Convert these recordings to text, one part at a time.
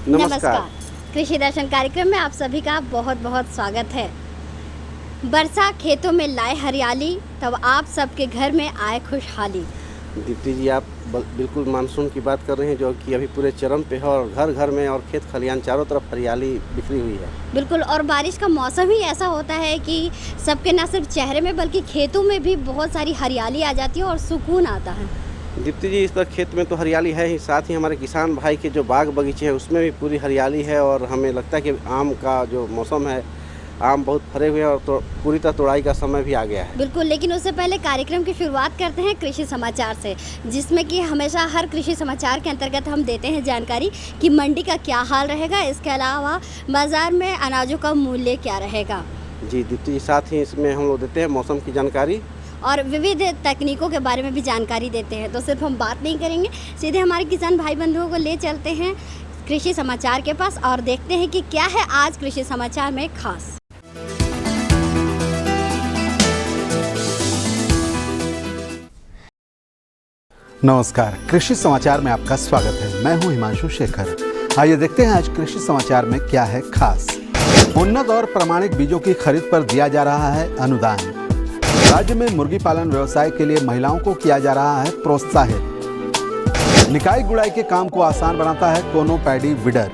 नमस्कार। कृषि दर्शन कार्यक्रम में आप सभी का बहुत बहुत स्वागत है। वर्षा खेतों में लाए हरियाली, तब आप सबके घर में आए खुशहाली। दीप्ति जी, आप बिल्कुल मानसून की बात कर रहे हैं जो कि अभी पूरे चरम पे है और घर घर में और खेत खलिहान चारों तरफ हरियाली बिखरी हुई है। बिल्कुल, और बारिश का मौसम ही ऐसा होता है कि सबके न सिर्फ चेहरे में बल्कि खेतों में भी बहुत सारी हरियाली आ जाती है और सुकून आता है। दीप्ति जी, इस पर खेत में तो हरियाली है ही, साथ ही हमारे किसान भाई के जो बाग बगीचे हैं उसमें भी पूरी हरियाली है। और हमें लगता है कि आम का जो मौसम है, आम बहुत फरे हुए हैं और तो पूरी तरह तोड़ाई का समय भी आ गया है। बिल्कुल, लेकिन उससे पहले कार्यक्रम की शुरुआत करते हैं कृषि समाचार से, जिसमें कि हमेशा हर कृषि समाचार के अंतर्गत हम देते हैं जानकारी कि मंडी का क्या हाल रहेगा, इसके अलावा बाजार में अनाजों का मूल्य क्या रहेगा। जी दीप्ति जी, साथ ही इसमें हम लोग देते हैं मौसम की जानकारी और विविध तकनीकों के बारे में भी जानकारी देते हैं। तो सिर्फ हम बात नहीं करेंगे, सीधे हमारे किसान भाई बंधुओं को ले चलते हैं कृषि समाचार के पास और देखते हैं कि क्या है आज कृषि समाचार में खास। नमस्कार, कृषि समाचार में आपका स्वागत है। मैं हूं हिमांशु शेखर। आइए देखते हैं आज कृषि समाचार में क्या है खास। उन्नत और प्रमाणित बीजों की खरीद पर दिया जा रहा है अनुदान। राज्य में मुर्गी पालन व्यवसाय के लिए महिलाओं को किया जा रहा है प्रोत्साहित। निकाई गुड़ाई के काम को आसान बनाता है कोनो पैडी विडर।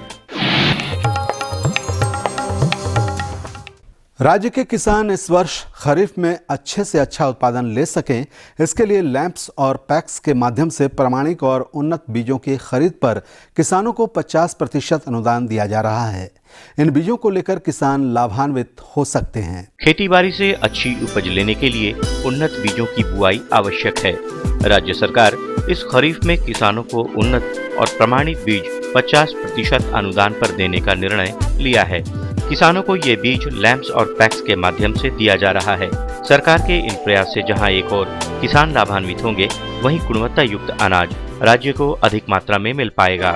राज्य के किसान इस वर्ष खरीफ में अच्छे से अच्छा उत्पादन ले सकें, इसके लिए लैंप्स और पैक्स के माध्यम से प्रमाणिक और उन्नत बीजों की खरीद पर किसानों को 50% अनुदान दिया जा रहा है। इन बीजों को लेकर किसान लाभान्वित हो सकते हैं। खेतीबाड़ी से अच्छी उपज लेने के लिए उन्नत बीजों की बुआई आवश्यक है। राज्य सरकार इस खरीफ में किसानों को उन्नत और प्रमाणित बीज 50% अनुदान पर देने का निर्णय लिया है। किसानों को ये बीज लैंप्स और पैक्स के माध्यम से दिया जा रहा है। सरकार के इन प्रयास से जहां एक और किसान लाभान्वित होंगे, वहीं गुणवत्ता युक्त अनाज राज्य को अधिक मात्रा में मिल पाएगा।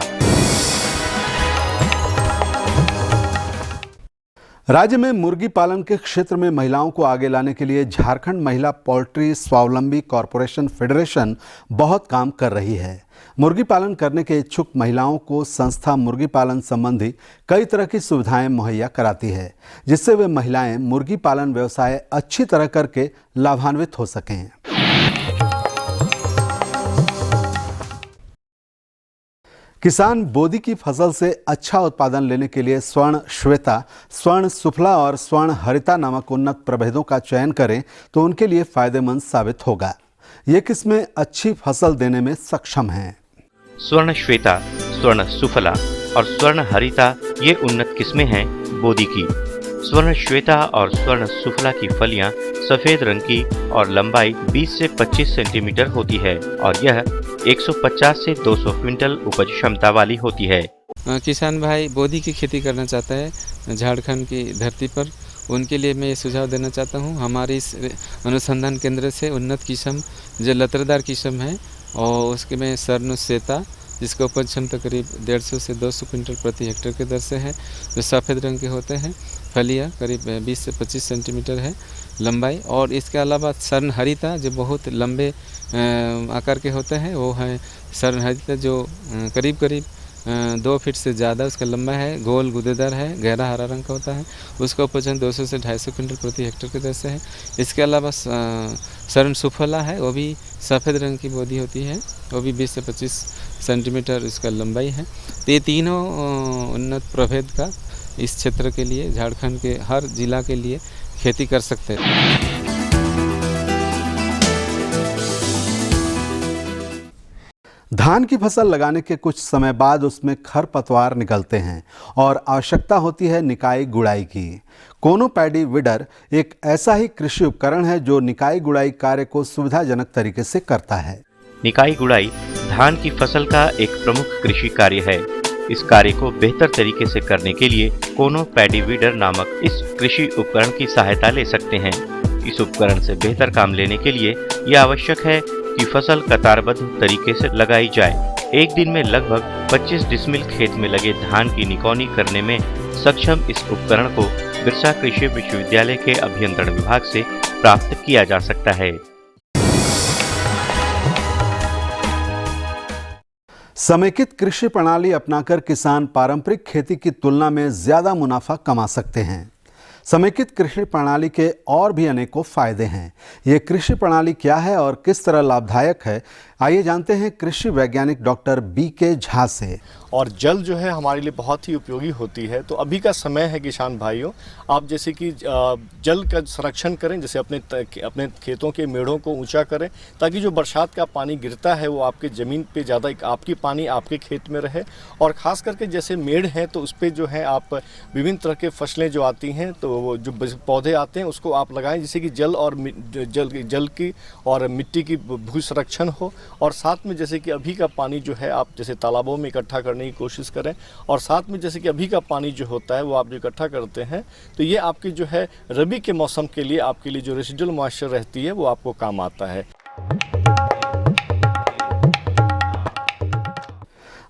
राज्य में मुर्गी पालन के क्षेत्र में महिलाओं को आगे लाने के लिए झारखंड महिला पोल्ट्री स्वावलंबी कॉरपोरेशन फेडरेशन बहुत काम कर रही है। मुर्गी पालन करने के इच्छुक महिलाओं को संस्था मुर्गी पालन संबंधी कई तरह की सुविधाएं मुहैया कराती है, जिससे वे महिलाएं मुर्गी पालन व्यवसाय अच्छी तरह करके लाभान्वित हो सकें। किसान बोदी की फसल से अच्छा उत्पादन लेने के लिए स्वर्ण श्वेता, स्वर्ण सुफला और स्वर्ण हरिता नामक उन्नत प्रभेदों का चयन करें तो उनके लिए फायदेमंद साबित होगा। ये किस्में अच्छी फसल देने में सक्षम हैं। स्वर्ण श्वेता, स्वर्ण सुफला और स्वर्ण हरिता ये उन्नत किस्में हैं बोदी की। स्वर्ण श्वेता और स्वर्ण सुफला की फलियां सफेद रंग की और लंबाई 20 से 25 सेंटीमीटर होती है और यह 150 से 200 क्विंटल उपज क्षमता वाली होती है। किसान भाई बोदी की खेती करना चाहता है झारखंड की धरती पर, उनके लिए मैं ये सुझाव देना चाहता हूँ। हमारे इस अनुसंधान केंद्र से उन्नत किस्म जो लतरदार किस्म है और उसके में स्वर्ण श्वेता, जिसका उपज क्षमता करीब 150 से 200 क्विंटल प्रति हेक्टेयर के दर से है, जो सफ़ेद रंग के होते हैं, फलियाँ करीब 20 से 25 सेंटीमीटर है लंबाई। और इसके अलावा स्वर्ण हरिता जो बहुत लंबे आकार के होते हैं, वो है स्वर्ण हरिता जो करीब 2 फीट से ज़्यादा उसका लंबा है, गोल गुदेदार है, गहरा हरा रंग का होता है। उसका उपज 200 से 250 क्विंटल प्रति हेक्टेयर के दर से है। इसके अलावा स्वर्ण सुफला है, वो भी सफ़ेद रंग की बोदी होती है, वो भी 20 से 25 सेंटीमीटर इसका लंबाई है। तो ये तीनों उन्नत प्रभेद का इस क्षेत्र के लिए, झारखंड के हर जिला के लिए खेती कर सकते हैं। धान की फसल लगाने के कुछ समय बाद उसमें खरपतवार निकलते हैं और आवश्यकता होती है निकाई गुड़ाई की। कोनो पैडी विडर एक ऐसा ही कृषि उपकरण है जो निकाई गुड़ाई कार्य को सुविधाजनक तरीके से करता है। निकाई गुड़ाई धान की फसल का एक प्रमुख कृषि कार्य है। इस कार्य को बेहतर तरीके से करने के लिए कोनो पैडी वीडर नामक इस कृषि उपकरण की सहायता ले सकते हैं। इस उपकरण से बेहतर काम लेने के लिए यह आवश्यक है कि फसल कतारबद्ध तरीके से लगाई जाए। एक दिन में लगभग 25 डिसमिल खेत में लगे धान की निकौनी करने में सक्षम इस उपकरण को बिरसा कृषि विश्वविद्यालय के अभियंत्रण विभाग से प्राप्त किया जा सकता है। समेकित कृषि प्रणाली अपनाकर किसान पारंपरिक खेती की तुलना में ज्यादा मुनाफा कमा सकते हैं। समेकित कृषि प्रणाली के और भी अनेकों फायदे हैं। ये कृषि प्रणाली क्या है और किस तरह लाभदायक है, आइए जानते हैं कृषि वैज्ञानिक डॉक्टर BK झा से। और जल जो है हमारे लिए बहुत ही उपयोगी होती है। तो अभी का समय है किसान भाइयों, आप जैसे कि जल का संरक्षण करें, जैसे अपने खेतों के मेढ़ों को ऊंचा करें ताकि जो बरसात का पानी गिरता है वो आपके ज़मीन पे ज़्यादा आपकी पानी आपके खेत में रहे। और ख़ास करके जैसे मेढ़ हैं तो उस पर जो है आप विभिन्न तरह के फसलें जो आती हैं तो वो जो पौधे आते हैं उसको आप लगाएं, जिससे कि जल की और मिट्टी की भू संरक्षण हो। और साथ में जैसे कि अभी का पानी जो है आप जैसे तालाबों में इकट्ठा करने की कोशिश करें, और साथ में जैसे कि अभी का पानी जो होता है वो आप जो इकट्ठा करते हैं तो ये आपकी जो है रबी के मौसम के लिए आपके लिए जो रेसिडुअल मॉइस्चर रहती है वो आपको काम आता है।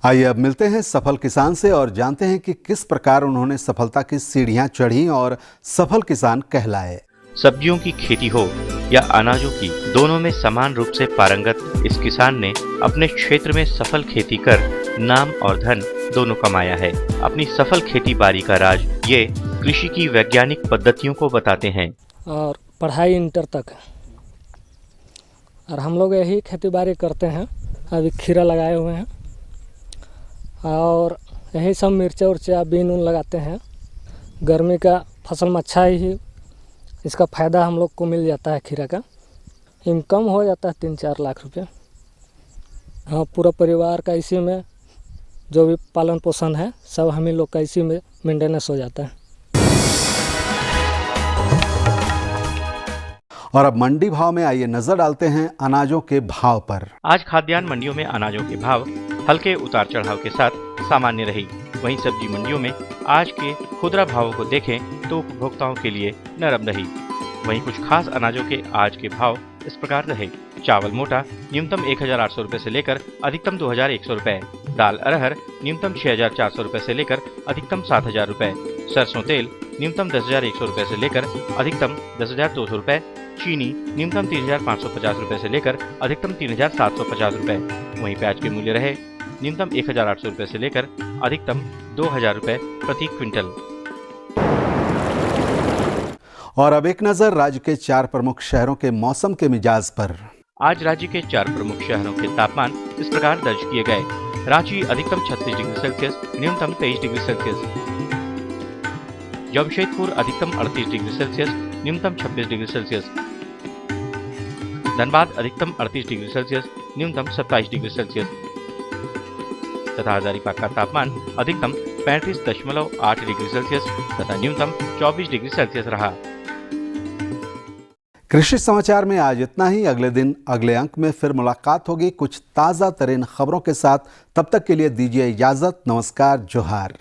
आइए अब मिलते हैं सफल किसान से और जानते हैं कि किस प्रकार उन्होंने सफलता की सीढ़ियां चढ़ी और सफल किसान कहलाए। सब्जियों की खेती हो या अनाजों की, दोनों में समान रूप से पारंगत इस किसान ने अपने क्षेत्र में सफल खेती कर नाम और धन दोनों कमाया है। अपनी सफल खेती बाड़ी का राज ये कृषि की वैज्ञानिक पद्धतियों को बताते हैं। और पढ़ाई इंटर तक है और हम लोग यही खेती बाड़ी करते हैं। अभी खीरा लगाए हुए हैं और यही सब मिर्चा उर्चा बीन उन लगाते हैं। गर्मी का फसल में अच्छा ही इसका फ़ायदा हम लोग को मिल जाता है। खीरा का इनकम हो जाता है 3-4 लाख रुपए। हाँ, पूरा परिवार का इसी में जो भी पालन पोषण है सब हम ही लोग का इसी में मेंटेनेंस हो जाता है। और अब मंडी भाव में आइए नजर डालते हैं अनाजों के भाव पर। आज खाद्यान्न मंडियों में अनाजों के भाव हल्के उतार चढ़ाव के साथ सामान्य रही। वहीं सब्जी मंडियों में आज के खुदरा भावों को देखें तो उपभोक्ताओं के लिए नरम रही। वहीं कुछ खास अनाजों के आज के भाव इस प्रकार रहे। चावल मोटा न्यूनतम 1800 रुपए से लेकर अधिकतम 2100 रुपए। दाल अरहर न्यूनतम 6400 रुपए से लेकर अधिकतम 7000 रुपए। सरसों तेल न्यूनतम 10100 रुपए से लेकर अधिकतम 10200 रुपए। चीनी न्यूनतम 3550 रुपए से लेकर अधिकतम 3750 रुपए। वहीं प्याज के मूल्य रहे न्यूनतम 1800 रुपए से लेकर अधिकतम 2000 रुपए प्रति क्विंटल। और अब एक नजर राज्य के 4 प्रमुख शहरों के मौसम के मिजाज पर। आज राज्य के 4 प्रमुख शहरों के तापमान इस प्रकार दर्ज किए गए। रांची अधिकतम 36 डिग्री सेल्सियस, न्यूनतम 23 डिग्री सेल्सियस। जमशेदपुर अधिकतम 38 डिग्री सेल्सियस, न्यूनतम 26 डिग्री सेल्सियस। धनबाद अधिकतम 38 डिग्री सेल्सियस, न्यूनतम 27 डिग्री सेल्सियस तथा हजारीबाग का तापमान अधिकतम 35.8 डिग्री सेल्सियस तथा न्यूनतम 24 डिग्री सेल्सियस रहा। कृषि समाचार में आज इतना ही। अगले दिन अगले अंक में फिर मुलाकात होगी कुछ ताज़ा तरीन खबरों के साथ। तब तक के लिए दीजिए इजाजत। नमस्कार, जोहार।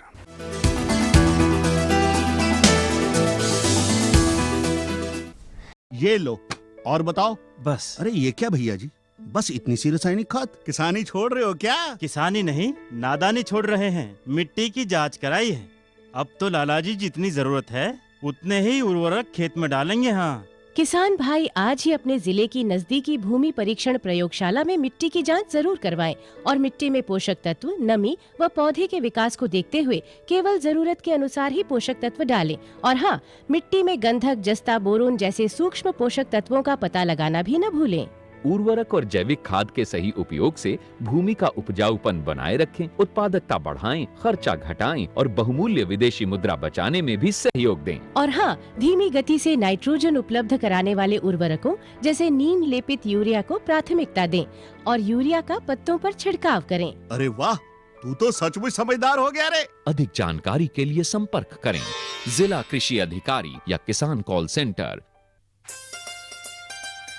ये लो और बताओ। बस। अरे ये क्या भैया जी, बस इतनी सी रासायनिक खाद? किसानी छोड़ रहे हो क्या? किसानी नहीं, नादानी छोड़ रहे हैं। मिट्टी की जांच कराई है। अब तो लालाजी जितनी जरूरत है उतने ही उर्वरक खेत में डालेंगे। हाँ, किसान भाई आज ही अपने जिले की नजदीकी भूमि परीक्षण प्रयोगशाला में मिट्टी की जांच जरूर करवाएं और मिट्टी में पोषक तत्व, नमी व पौधे के विकास को देखते हुए केवल जरूरत के अनुसार ही पोषक तत्व डालें। और हाँ, मिट्टी में गंधक, जस्ता, बोरोन जैसे सूक्ष्म पोषक तत्वों का पता लगाना भी न भूलें। उर्वरक और जैविक खाद के सही उपयोग से भूमि का उपजाऊपन बनाए रखें, उत्पादकता बढ़ाएं, खर्चा घटाएं और बहुमूल्य विदेशी मुद्रा बचाने में भी सहयोग दें। और हाँ, धीमी गति से नाइट्रोजन उपलब्ध कराने वाले उर्वरकों जैसे नीम लेपित यूरिया को प्राथमिकता दें और यूरिया का पत्तों पर छिड़काव करें। अरे वाह, तू तो सचमुच समझदार हो गया रे। अधिक जानकारी के लिए संपर्क करें जिला कृषि अधिकारी या किसान कॉल सेंटर।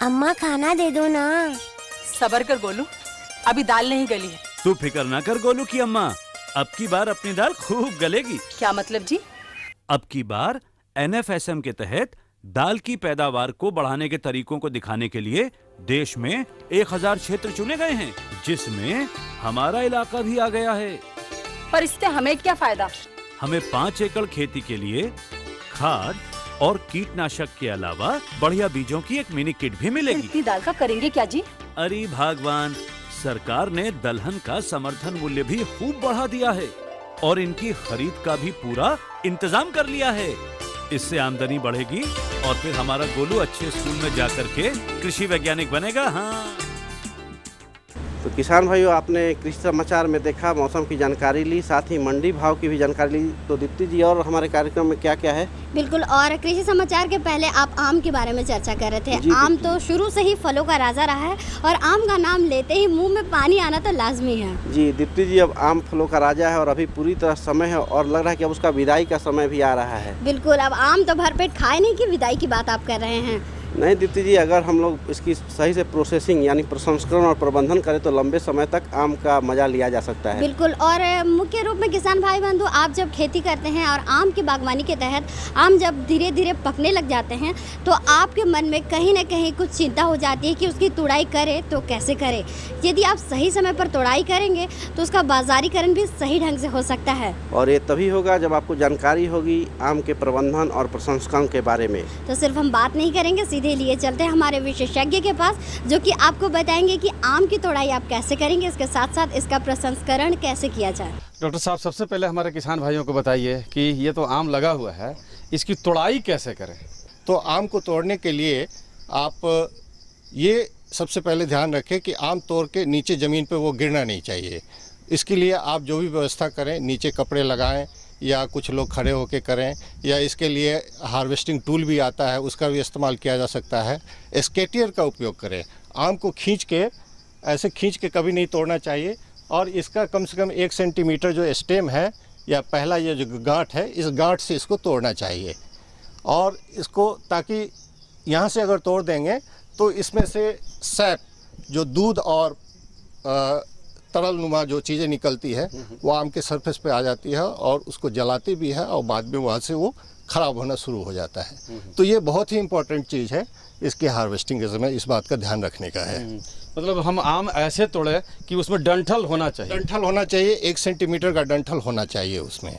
अम्मा खाना दे दो ना। सबर कर गोलू, अभी दाल नहीं गली है। तू फिक्र ना कर गोलू की अम्मा, अब की बार अपनी दाल खूब गलेगी। क्या मतलब जी? अब की बार NFSM के तहत दाल की पैदावार को बढ़ाने के तरीकों को दिखाने के लिए देश में 1000 क्षेत्र चुने गए हैं, जिसमें हमारा इलाका भी आ गया है। पर इससे हमें क्या फायदा? हमें 5 एकड़ खेती के लिए खाद और कीटनाशक के अलावा बढ़िया बीजों की एक मिनी किट भी मिलेगी। इतनी दाल का करेंगे क्या जी? अरे भगवान, सरकार ने दलहन का समर्थन मूल्य भी खूब बढ़ा दिया है और इनकी खरीद का भी पूरा इंतजाम कर लिया है। इससे आमदनी बढ़ेगी और फिर हमारा गोलू अच्छे स्कूल में जाकर के कृषि वैज्ञानिक बनेगा। हाँ, तो किसान भाइयों, आपने कृषि समाचार में देखा, मौसम की जानकारी ली, साथ ही मंडी भाव की भी जानकारी ली। तो दीप्ति जी, और हमारे कार्यक्रम में क्या क्या है? बिल्कुल, और कृषि समाचार के पहले आप आम के बारे में चर्चा कर रहे थे। जी, आम तो शुरू से ही फलों का राजा रहा है और आम का नाम लेते ही मुंह में पानी आना तो लाजमी है। जी दीप्ति जी, अब आम फलों का राजा है और अभी पूरी तरह समय है और लग रहा है कि अब उसका विदाई का समय भी आ रहा है। बिल्कुल, अब आम तो भरपेट खाए नहीं कि विदाई की बात आप कर रहे हैं। नहीं दीप्ति जी, अगर हम लोग इसकी सही से प्रोसेसिंग यानी प्रसंस्करण और प्रबंधन करें तो लंबे समय तक आम का मजा लिया जा सकता है। बिल्कुल, और मुख्य रूप में किसान भाई बंधु, आप जब खेती करते हैं और आम की बागवानी के तहत आम जब धीरे धीरे पकने लग जाते हैं तो आपके मन में कहीं ना कहीं कुछ चिंता हो जाती है कि उसकी तुड़ाई करें तो कैसे करें। यदि आप सही समय पर तुड़ाई करेंगे तो उसका बाजारीकरण भी सही ढंग से हो सकता है। और ये तभी होगा जब आपको जानकारी होगी आम के प्रबंधन और प्रसंस्करण के बारे में। तो सिर्फ हम बात नहीं करेंगे, सीधे लिए चलते हैं हमारे विशेषज्ञ के पास, जो कि आपको बताएंगे कि आम की तोड़ाई आप कैसे करेंगे, इसके साथ साथ इसका प्रसंस्करण कैसे किया जाए। डॉक्टर साहब, सबसे पहले हमारे किसान भाइयों को बताइए कि ये तो आम लगा हुआ है, इसकी तोड़ाई कैसे करें? तो आम को तोड़ने के लिए आप ये सबसे पहले ध्यान रखें कि आम तोड़ के नीचे ज़मीन पे वो गिरना नहीं चाहिए। इसके लिए आप जो भी व्यवस्था करें, नीचे कपड़े लगाएं या कुछ लोग खड़े होकर करें, या इसके लिए हार्वेस्टिंग टूल भी आता है, उसका भी इस्तेमाल किया जा सकता है। एस्केटियर का उपयोग करें। आम को खींच के, ऐसे खींच के कभी नहीं तोड़ना चाहिए और इसका कम से कम 1 सेंटीमीटर जो स्टेम है या पहला ये जो गांठ है, इस गांठ से इसको तोड़ना चाहिए। और इसको, ताकि यहाँ से अगर तोड़ देंगे तो इसमें से सैप, जो दूध और तरल नुमा जो चीज़ें निकलती है वो आम के सरफेस पे आ जाती है और उसको जलाती भी है और बाद में वहाँ से वो ख़राब होना शुरू हो जाता है। तो ये बहुत ही इम्पोर्टेंट चीज़ है, इसकी हार्वेस्टिंग के समय इस बात का ध्यान रखने का है। मतलब हम आम ऐसे तोड़े कि उसमें डंठल होना चाहिए। डंठल होना चाहिए, 1 सेंटीमीटर का डंठल होना चाहिए उसमें।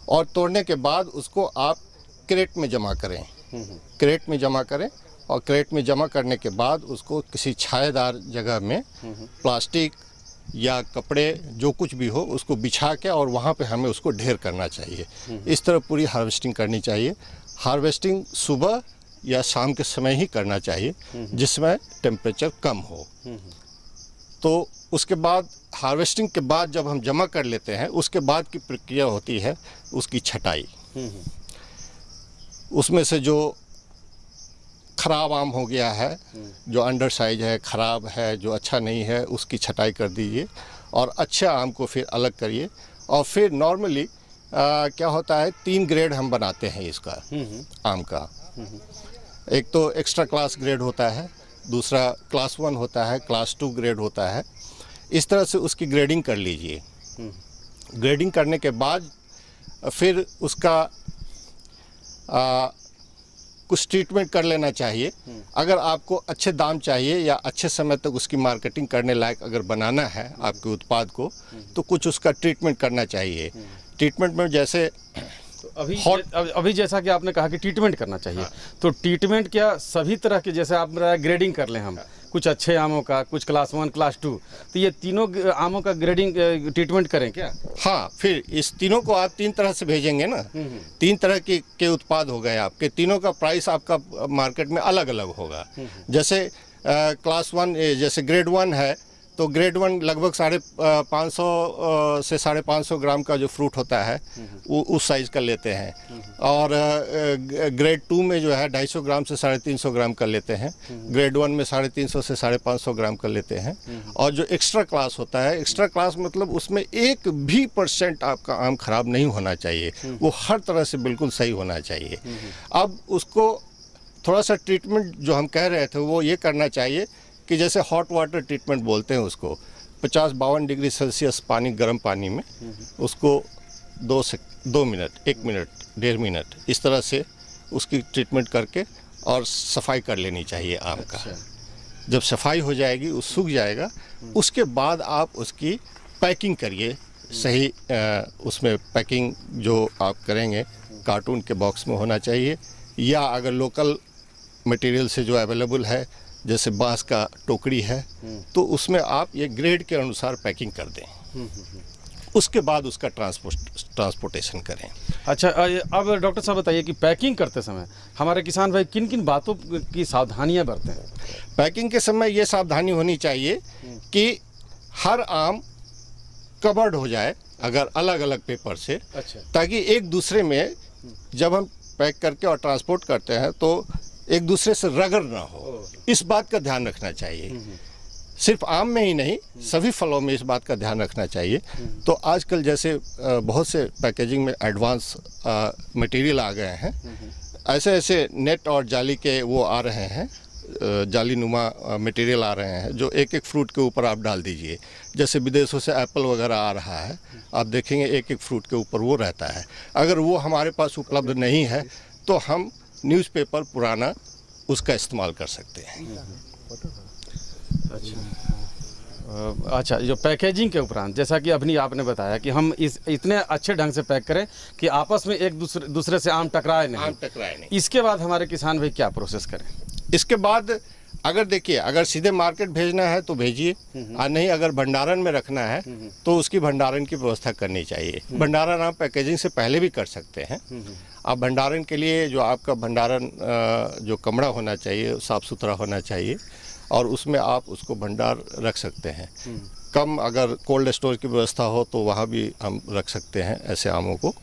और तोड़ने के बाद उसको आप क्रेट में जमा करें। क्रेट में जमा करें और क्रेट में जमा करने के बाद उसको किसी छायादार जगह में प्लास्टिक या कपड़े जो कुछ भी हो उसको बिछा के और वहाँ पे हमें उसको ढेर करना चाहिए। इस तरह पूरी हार्वेस्टिंग करनी चाहिए। हार्वेस्टिंग सुबह या शाम के समय ही करना चाहिए जिसमें टेम्परेचर कम हो। तो उसके बाद हार्वेस्टिंग के बाद जब हम जमा कर लेते हैं, उसके बाद की प्रक्रिया होती है उसकी छटाई। उसमें से जो ख़राब आम हो गया है, जो अंडर साइज है, ख़राब है, जो अच्छा नहीं है, उसकी छटाई कर दीजिए और अच्छे आम को फिर अलग करिए। और फिर नॉर्मली क्या होता है, 3 ग्रेड हम बनाते हैं इसका आम का। एक तो एक्स्ट्रा क्लास ग्रेड होता है, दूसरा क्लास 1 होता है, क्लास 2 ग्रेड होता है। इस तरह से उसकी ग्रेडिंग कर लीजिए। ग्रेडिंग करने के बाद फिर उसका कुछ ट्रीटमेंट कर लेना चाहिए। अगर आपको अच्छे दाम चाहिए या अच्छे समय तक उसकी मार्केटिंग करने लायक अगर बनाना है आपके उत्पाद को, तो कुछ उसका ट्रीटमेंट करना चाहिए। ट्रीटमेंट में जैसे अभी जैसा कि आपने कहा कि ट्रीटमेंट करना चाहिए, तो ट्रीटमेंट क्या सभी तरह के, जैसे आप ग्रेडिंग कर लें हम, कुछ अच्छे आमों का, कुछ क्लास 1, क्लास 2, तो ये तीनों आमों का ग्रेडिंग ट्रीटमेंट करें क्या? हाँ, फिर इस तीनों को आप 3 तरह से भेजेंगे ना। 3 तरह के उत्पाद हो गए आपके। तीनों का प्राइस आपका मार्केट में अलग अलग होगा। जैसे क्लास 1 जैसे ग्रेड 1 है, तो ग्रेड 1 लगभग 550 से 550 ग्राम का जो फ्रूट होता है वो उस साइज़ का लेते हैं। और ग्रेड 2 में जो है 250 ग्राम से 350 ग्राम का लेते हैं। ग्रेड 1 में 350 से 550 ग्राम का लेते हैं। और जो एक्स्ट्रा क्लास होता है, एक्स्ट्रा क्लास मतलब उसमें 1% आपका आम खराब नहीं होना चाहिए, वो हर तरह से बिल्कुल सही होना चाहिए। अब उसको थोड़ा सा ट्रीटमेंट जो हम कह रहे थे वो ये करना चाहिए कि जैसे हॉट वाटर ट्रीटमेंट बोलते हैं उसको, 50-52 डिग्री सेल्सियस पानी, गर्म पानी में उसको 2 मिनट, 1 मिनट, 1.5 मिनट इस तरह से उसकी ट्रीटमेंट करके और सफाई कर लेनी चाहिए आम का। जब सफाई हो जाएगी, वो सूख जाएगा, उसके बाद आप उसकी पैकिंग करिए। सही उसमें पैकिंग जो आप करेंगे कार्टून के बॉक्स में होना चाहिए, या अगर लोकल मटेरियल से जो अवेलेबल है जैसे बांस का टोकरी है, तो उसमें आप ये ग्रेड के अनुसार पैकिंग कर दें, उसके बाद उसका ट्रांसपोर्टेशन करें। अच्छा, अब डॉक्टर साहब बताइए कि पैकिंग करते समय हमारे किसान भाई किन किन बातों की सावधानियां बरतें? पैकिंग के समय ये सावधानी होनी चाहिए कि हर आम कवर्ड हो जाए, अगर अलग अलग पेपर से, अच्छा, ताकि एक दूसरे में जब हम पैक करके और ट्रांसपोर्ट करते हैं तो एक दूसरे से रगड़ ना हो, इस बात का ध्यान रखना चाहिए। सिर्फ आम में ही नहीं, सभी फलों में इस बात का ध्यान रखना चाहिए। तो आजकल जैसे बहुत से पैकेजिंग में एडवांस मटेरियल आ गए हैं, ऐसे ऐसे नेट और जाली के वो आ रहे हैं, जाली नुमा मटेरियल आ रहे हैं, जो एक एक फ्रूट के ऊपर आप डाल दीजिए। जैसे विदेशों से एप्पल वगैरह आ रहा है, आप देखेंगे एक एक फ्रूट के ऊपर वो रहता है। अगर वो हमारे पास उपलब्ध नहीं है तो हम न्यूज़पेपर पुराना उसका इस्तेमाल कर सकते हैं। अच्छा, जो पैकेजिंग के उपरांत, जैसा कि अभी आपने बताया कि हम इस इतने अच्छे ढंग से पैक करें कि आपस में एक दूसरे से आम टकराए नहीं। इसके बाद हमारे किसान भाई क्या प्रोसेस करें? इसके बाद अगर देखिए, अगर सीधे मार्केट भेजना है तो भेजिए, और नहीं अगर भंडारण में रखना है तो उसकी भंडारण की व्यवस्था करनी चाहिए। भंडारण आप पैकेजिंग से पहले भी कर सकते हैं। आप भंडारण के लिए जो आपका भंडारण जो कमरा होना चाहिए साफ़ सुथरा होना चाहिए, और उसमें आप उसको भंडार रख सकते हैं। कम अगर कोल्ड स्टोर की व्यवस्था हो तो वहाँ भी हम रख सकते हैं ऐसे आमों को।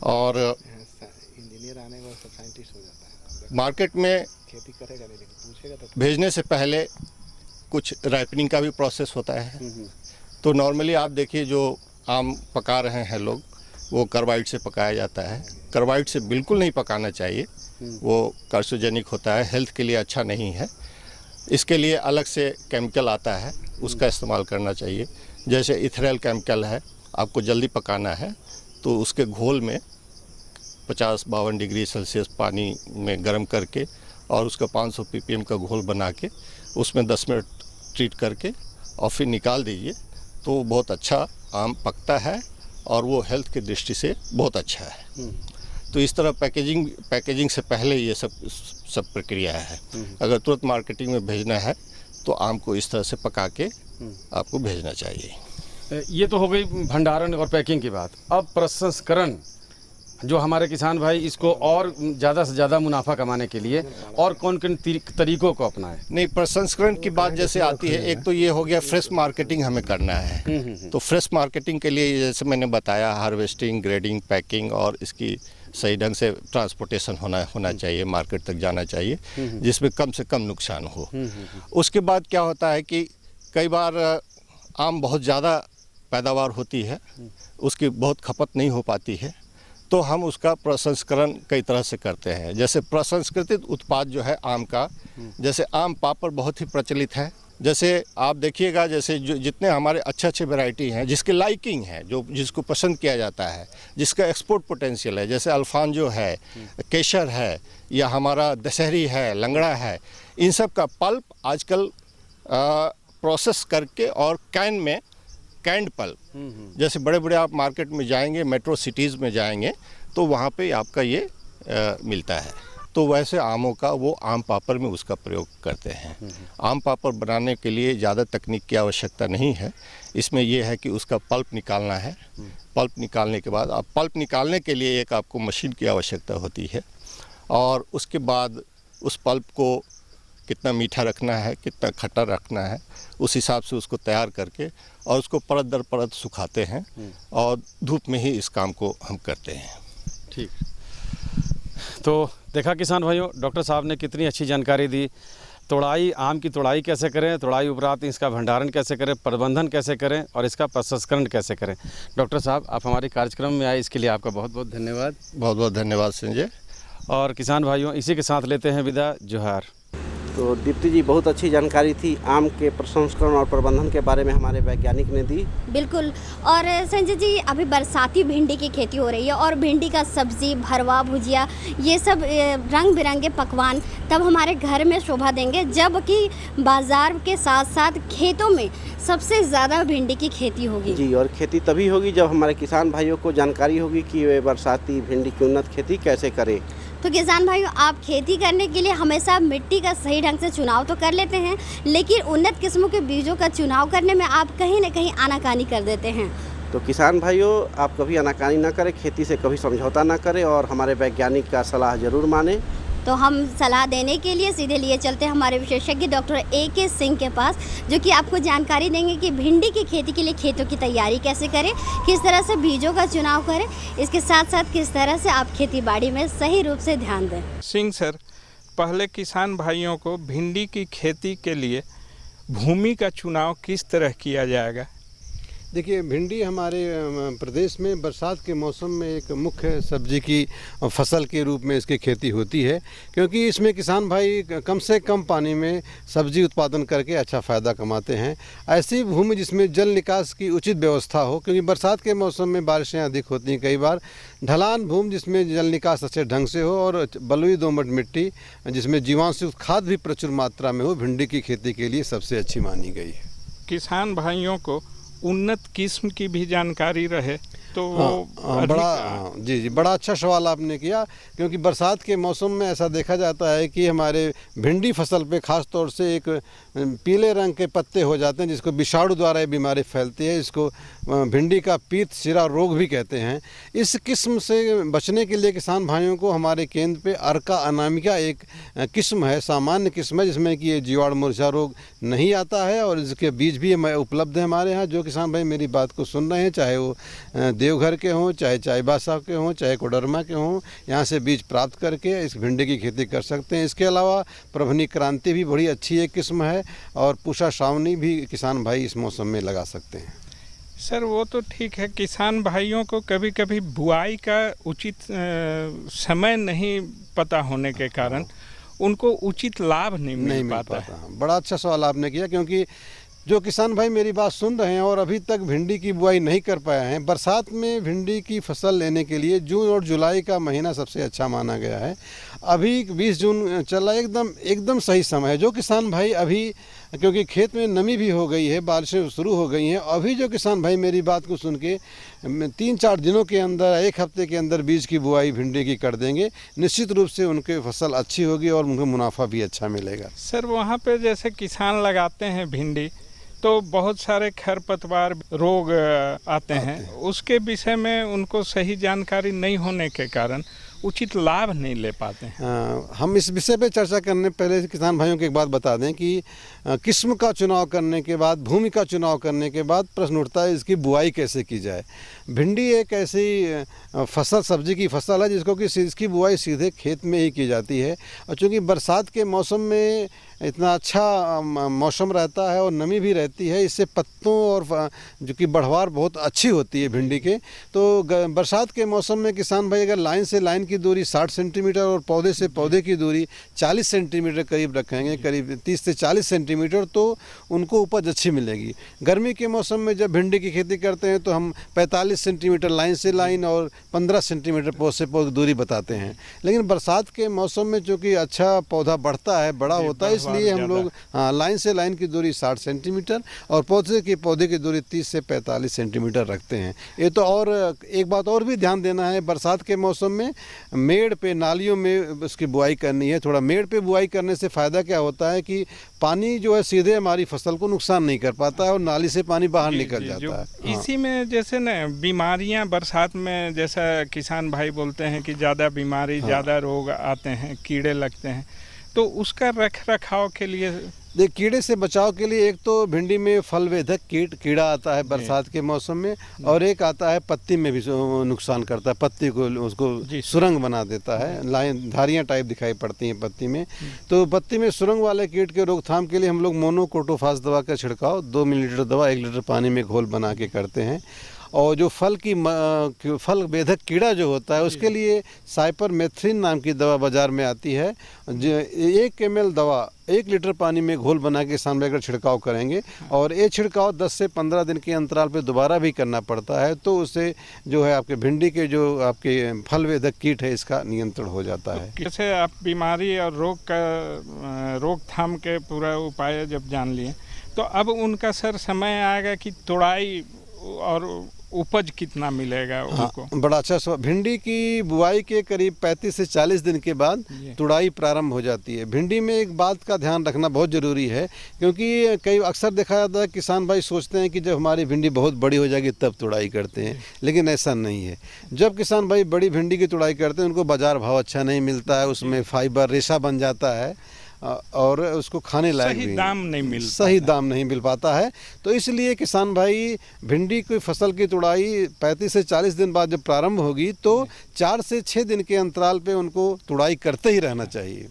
और इंजीनियर आने के बाद सब साइंटिस्ट हो जाता है। मार्केट में खेती करेगा नहीं, लेकिन पूछेगा तो भेजने से पहले कुछ रैपनिंग का भी प्रोसेस होता है। तो नॉर्मली आप देखिए जो आम पका रहे हैं लोग, वो कार्बाइड से पकाया जाता है। कार्बाइड से बिल्कुल नहीं पकाना चाहिए, वो कार्सिनोजेनिक होता है, हेल्थ के लिए अच्छा नहीं है। इसके लिए अलग से केमिकल आता है, उसका इस्तेमाल करना चाहिए। जैसे इथेनॉल केमिकल है, आपको जल्दी पकाना है तो उसके घोल में 50-52 डिग्री सेल्सियस पानी में गर्म करके और उसका 500 ppm का घोल बना के उसमें 10 मिनट ट्रीट करके और फिर निकाल दीजिए, तो बहुत अच्छा आम पकता है और वो हेल्थ की दृष्टि से बहुत अच्छा है। तो इस तरह पैकेजिंग से पहले ये सब प्रक्रिया है। अगर तुरंत मार्केटिंग में भेजना है तो आम को इस तरह से पका के आपको भेजना चाहिए। ये तो हो गई भंडारण और पैकिंग की बात। अब प्रसंस्करण, जो हमारे किसान भाई इसको और ज़्यादा से ज़्यादा मुनाफा कमाने के लिए और कौन कौन तरीकों को अपनाएं? नहीं, प्रसंस्करण की बात जैसे आती है, एक तो ये हो गया फ्रेश मार्केटिंग हमें करना है। तो फ्रेश मार्केटिंग के लिए जैसे मैंने बताया, हार्वेस्टिंग, ग्रेडिंग, पैकिंग और इसकी सही ढंग से ट्रांसपोर्टेशन होना चाहिए, मार्केट तक जाना चाहिए, जिसमें कम से कम नुकसान हो। उसके बाद क्या होता है कि कई बार आम बहुत ज़्यादा पैदावार होती है, उसकी बहुत खपत नहीं हो पाती है, तो हम उसका प्रसंस्करण कई तरह से करते हैं। जैसे प्रसंस्कृत उत्पाद जो है आम का, जैसे आम पापड़ बहुत ही प्रचलित है। जैसे आप देखिएगा, जैसे जो जितने हमारे अच्छे वैरायटी हैं जिसकी लाइकिंग है, जो जिसको पसंद किया जाता है, जिसका एक्सपोर्ट पोटेंशियल है, जैसे अल्फांजो है, केसर है, या हमारा दशहरी है, लंगड़ा है, इन सब का पल्प आजकल प्रोसेस करके और कैंड पल्प, जैसे बड़े बड़े आप मार्केट में जाएंगे, मेट्रो सिटीज़ में जाएंगे तो वहाँ पे आपका ये मिलता है। तो वैसे आमों का वो आम पापड़ में उसका प्रयोग करते हैं। आम पापड़ बनाने के लिए ज़्यादा तकनीक की आवश्यकता नहीं है। इसमें यह है कि उसका पल्प निकालना है। पल्प निकालने के बाद पल्प निकालने के लिए एक आपको मशीन की आवश्यकता होती है, और उसके बाद उस पल्प को कितना मीठा रखना है, कितना खट्टा रखना है, उस हिसाब से उसको तैयार करके और उसको परत दर परत सुखाते हैं, और धूप में ही इस काम को हम करते हैं। ठीक, तो देखा किसान भाइयों, डॉक्टर साहब ने कितनी अच्छी जानकारी दी। तोड़ाई, आम की तोड़ाई कैसे करें, तोड़ाई उपरांत इसका भंडारण कैसे करें, प्रबंधन कैसे करें और इसका प्रसंस्करण कैसे करें। डॉक्टर साहब, आप हमारे कार्यक्रम में आए, इसके लिए आपका बहुत बहुत धन्यवाद। बहुत बहुत धन्यवाद संजय। और किसान भाइयों, इसी के साथ लेते हैं विदा। जोहार। तो दीप्ति जी, बहुत अच्छी जानकारी थी आम के प्रसंस्करण और प्रबंधन के बारे में हमारे वैज्ञानिक ने दी। बिल्कुल। और संजय जी, अभी बरसाती भिंडी की खेती हो रही है और भिंडी का सब्जी, भरवा, भुजिया, ये सब रंग बिरंगे पकवान तब हमारे घर में शोभा देंगे, जबकि बाज़ार के साथ साथ खेतों में सबसे ज़्यादा भिंडी की खेती होगी। जी, और खेती तभी होगी जब हमारे किसान भाइयों को जानकारी होगी कि वे बरसाती भिंडी की उन्नत खेती कैसे करें। तो किसान भाइयों, आप खेती करने के लिए हमेशा मिट्टी का सही ढंग से चुनाव तो कर लेते हैं, लेकिन उन्नत किस्मों के बीजों का चुनाव करने में आप कहीं न कहीं आनाकानी कर देते हैं। तो किसान भाइयों, आप कभी आनाकानी ना करें, खेती से कभी समझौता ना करें और हमारे वैज्ञानिक का सलाह ज़रूर मानें। तो हम सलाह देने के लिए सीधे लिए चलते हैं हमारे विशेषज्ञ डॉक्टर A.K. सिंह के पास, जो कि आपको जानकारी देंगे कि भिंडी की खेती के लिए खेतों की तैयारी कैसे करें, किस तरह से बीजों का चुनाव करें, इसके साथ साथ किस तरह से आप खेती बाड़ी में सही रूप से ध्यान दें। सिंह सर, पहले किसान भाइयों को भिंडी की खेती के लिए भूमि का चुनाव किस तरह किया जाएगा? देखिए, भिंडी हमारे प्रदेश में बरसात के मौसम में एक मुख्य सब्जी की फसल के रूप में इसकी खेती होती है, क्योंकि इसमें किसान भाई कम से कम पानी में सब्जी उत्पादन करके अच्छा फ़ायदा कमाते हैं। ऐसी भूमि जिसमें जल निकास की उचित व्यवस्था हो, क्योंकि बरसात के मौसम में बारिशें अधिक होती हैं कई बार। ढलान भूमि जिसमें जल निकास अच्छे ढंग से हो और बलुई दोमट मिट्टी जिसमें जीवाणुयुक्त खाद भी प्रचुर मात्रा में हो, भिंडी की खेती के लिए सबसे अच्छी मानी गई है। किसान भाइयों को उन्नत किस्म की भी जानकारी रहे तो बड़ा अच्छा सवाल आपने किया, क्योंकि बरसात के मौसम में ऐसा देखा जाता है कि हमारे भिंडी फसल पे खास तौर से एक पीले रंग के पत्ते हो जाते हैं, जिसको विषाणु द्वारा ये बीमारी फैलती है। इसको भिंडी का पीत सिरा रोग भी कहते हैं। इस किस्म से बचने के लिए किसान भाइयों को हमारे केंद्र पे अर्का अनामिका एक किस्म है, सामान्य किस्म है, जिसमें कि ये जीवाणु मुरझा रोग नहीं आता है और इसके बीज भी उपलब्ध है हमारे यहाँ। जो किसान भाई मेरी बात को सुन रहे हैं, चाहे वो देवघर के हों, चाहे चाईबासा के हों, चाहे कोडरमा के हों, यहाँ से बीज प्राप्त करके इस भिंडी की खेती कर सकते हैं। इसके अलावा प्रभनी क्रांति भी बड़ी अच्छी एक किस्म है और पूषा श्रावणी भी किसान भाई इस मौसम में लगा सकते हैं। सर, वो तो ठीक है, किसान भाइयों को कभी कभी बुआई का उचित समय नहीं पता होने के कारण उनको उचित लाभ नहीं मिल पाता। बड़ा अच्छा सवाल आपने किया, क्योंकि जो किसान भाई मेरी बात सुन रहे हैं और अभी तक भिंडी की बुआई नहीं कर पाए हैं, बरसात में भिंडी की फसल लेने के लिए जून और जुलाई का महीना सबसे अच्छा माना गया है। अभी 20 जून चला, एकदम सही समय है। जो किसान भाई अभी, क्योंकि खेत में नमी भी हो गई है, बारिशें शुरू हो गई हैं, अभी जो किसान भाई मेरी बात को सुन के 3-4 दिनों के अंदर, 1 हफ्ते के अंदर बीज की बुआई भिंडी की कर देंगे, निश्चित रूप से उनके फसल अच्छी होगी और उनको मुनाफा भी अच्छा मिलेगा। सर, वहाँ पे जैसे किसान लगाते हैं भिंडी तो बहुत सारे खरपतवार रोग आते हैं, उसके विषय में उनको सही जानकारी नहीं होने के कारण उचित लाभ नहीं ले पाते हैं। हम इस विषय पे चर्चा करने पहले किसान भाइयों को एक बात बता दें कि किस्म का चुनाव करने के बाद, भूमि का चुनाव करने के बाद प्रश्न उठता है इसकी बुआई कैसे की जाए। भिंडी एक ऐसी फसल, सब्जी की फसल है जिसको कि इसकी बुआई सीधे खेत में ही की जाती है, और चूँकि बरसात के मौसम में इतना अच्छा मौसम रहता है और नमी भी रहती है, इससे पत्तों और जो कि बढ़वार बहुत अच्छी होती है भिंडी के। तो बरसात के मौसम में किसान भाई अगर लाइन से लाइन की दूरी 60 सेंटीमीटर और पौधे से पौधे की दूरी 40 सेंटीमीटर करीब रखेंगे, करीब 30 से 40 सेंटीमीटर, तो उनको उपज अच्छी मिलेगी। गर्मी के मौसम में जब भिंडी की खेती करते हैं तो हम 45 सेंटीमीटर लाइन से लाइन और 15 सेंटीमीटर पौधे से पौधे दूरी बताते हैं। लेकिन बरसात के मौसम में चूँकि अच्छा पौधा बढ़ता है, बड़ा होता है, इसलिए हम लोग लाइन से लाइन की दूरी 60 सेंटीमीटर और पौधे की दूरी 30 से 45 सेंटीमीटर रखते हैं। ये तो, और एक बात और भी ध्यान देना है, बरसात के मौसम में मेड़ पे, नालियों में उसकी बुआई करनी है। थोड़ा मेड़ पे बुआई करने से फ़ायदा क्या होता है कि पानी जो है सीधे हमारी फसल को नुकसान नहीं कर पाता है और नाली से पानी बाहर निकल जाता है। इसी में जैसे न बीमारियां बरसात में, जैसा किसान भाई बोलते हैं कि ज़्यादा बीमारी, ज़्यादा रोग आते हैं, कीड़े लगते हैं, तो उसका रख रखाव के लिए कीड़े से बचाव के लिए एक तो भिंडी में फल वेधक कीड़ा आता है बरसात के मौसम में, और एक आता है पत्ती में भी नुकसान करता है, पत्ती को उसको सुरंग बना देता है, लाइन धारियाँ टाइप दिखाई पड़ती हैं पत्ती में। तो पत्ती में सुरंग वाले कीट के रोकथाम के लिए हम लोग मोनोक्रोटोफास दवा का छिड़काव 2 मिलीलीटर दवा 1 लीटर पानी में घोल बना के करते हैं। और जो फल वेधक कीड़ा जो होता है उसके लिए साइपरमेथ्रिन नाम की दवा बाज़ार में आती है। 1 ml दवा 1 लीटर पानी में घोल बना के सामने अगर छिड़काव करेंगे, और ये छिड़काव 10 से 15 दिन के अंतराल पे दोबारा भी करना पड़ता है, तो उससे जो है आपके भिंडी के जो आपके फल वेधक कीट है इसका नियंत्रण हो जाता है। जैसे आप बीमारी और रोग का रोकथाम के पूरा उपाय जब जान लिए, तो अब उनका सर समय आएगा कि तुड़ाई और उपज कितना मिलेगा उनको? बड़ा अच्छा भिंडी की बुआई के करीब 35 से 40 दिन के बाद तुड़ाई प्रारंभ हो जाती है। भिंडी में एक बात का ध्यान रखना बहुत ज़रूरी है, क्योंकि कई अक्सर देखा जाता है किसान भाई सोचते हैं कि जब हमारी भिंडी बहुत बड़ी हो जाएगी तब तुड़ाई करते हैं, लेकिन ऐसा नहीं है। जब किसान भाई बड़ी भिंडी की तुड़ाई करते हैं उनको बाज़ार भाव अच्छा नहीं मिलता है, उसमें फाइबर रेशा बन जाता है और उसको खाने लायक सही दाम नहीं मिल पाता है। तो इसलिए किसान भाई भिंडी की फसल की तुड़ाई 35 से 40 दिन बाद जब प्रारंभ होगी तो 4 से 6 दिन के अंतराल पे उनको तुड़ाई करते ही रहना चाहिए,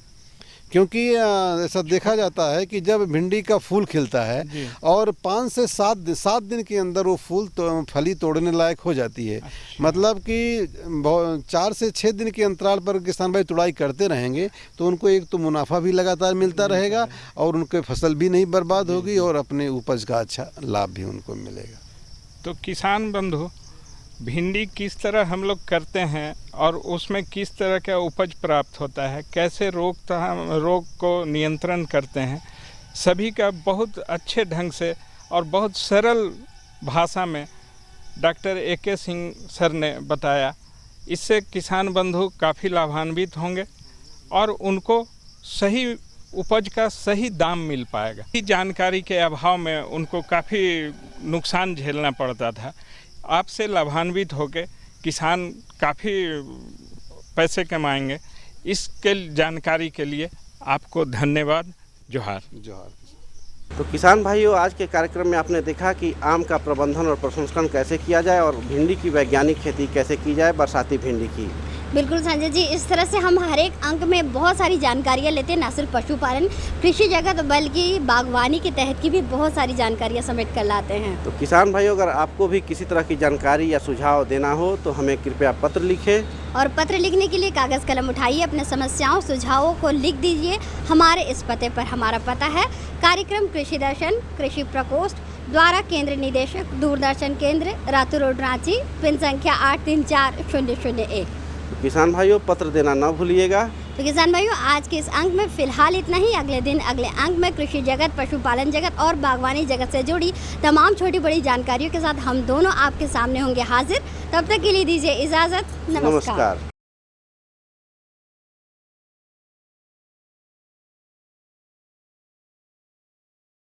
क्योंकि ऐसा देखा जाता है कि जब भिंडी का फूल खिलता है और 5 से 7 दिन के अंदर वो फूल फली तोड़ने लायक हो जाती है। मतलब कि 4 से 6 दिन के अंतराल पर किसान भाई तुड़ाई करते रहेंगे तो उनको एक तो मुनाफा भी लगातार मिलता रहेगा और उनके फसल भी नहीं बर्बाद होगी और अपने उपज का अच्छा लाभ भी उनको मिलेगा। तो किसान बंधु, भिंडी किस तरह हम लोग करते हैं और उसमें किस तरह का उपज प्राप्त होता है, कैसे रोग को नियंत्रण करते हैं, सभी का बहुत अच्छे ढंग से और बहुत सरल भाषा में डॉक्टर AK सिंह सर ने बताया। इससे किसान बंधु काफ़ी लाभान्वित होंगे और उनको सही उपज का सही दाम मिल पाएगा। इस जानकारी के अभाव में उनको काफ़ी नुकसान झेलना पड़ता था। आपसे लाभान्वित होकर किसान काफ़ी पैसे कमाएंगे। इसके जानकारी के लिए आपको धन्यवाद। जोहार। तो किसान भाइयों, आज के कार्यक्रम में आपने देखा कि आम का प्रबंधन और प्रसंस्करण कैसे किया जाए और भिंडी की वैज्ञानिक खेती कैसे की जाए, बरसाती भिंडी की। बिल्कुल संजय जी, इस तरह से हम हर एक अंक में बहुत सारी जानकारियाँ लेते हैं, न सिर्फ पशुपालन कृषि जगत बल्कि बागवानी के तहत की भी बहुत सारी जानकारियाँ समेट कर लाते हैं। तो किसान भाइयों, अगर आपको भी किसी तरह की जानकारी या सुझाव देना हो तो हमें कृपया पत्र लिखें। और पत्र लिखने के लिए कागज़ कलम उठाइए, अपने समस्याओं सुझावों को लिख दीजिए हमारे इस पते पर। हमारा पता है कार्यक्रम कृषि दर्शन, कृषि प्रकोष्ठ, द्वारा केंद्र निदेशक, दूरदर्शन केंद्र, रातू रोड, रांची, पिन संख्या 834001। किसान भाइयों, पत्र देना न भूलिएगा। तो किसान भाइयों, आज के इस अंक में फिलहाल इतना ही। अगले दिन अगले अंक में कृषि जगत, पशुपालन जगत और बागवानी जगत से जुड़ी तमाम छोटी बड़ी जानकारियों के साथ हम दोनों आपके सामने होंगे हाजिर। तब तक के लिए दीजिए इजाज़त। नमस्कार।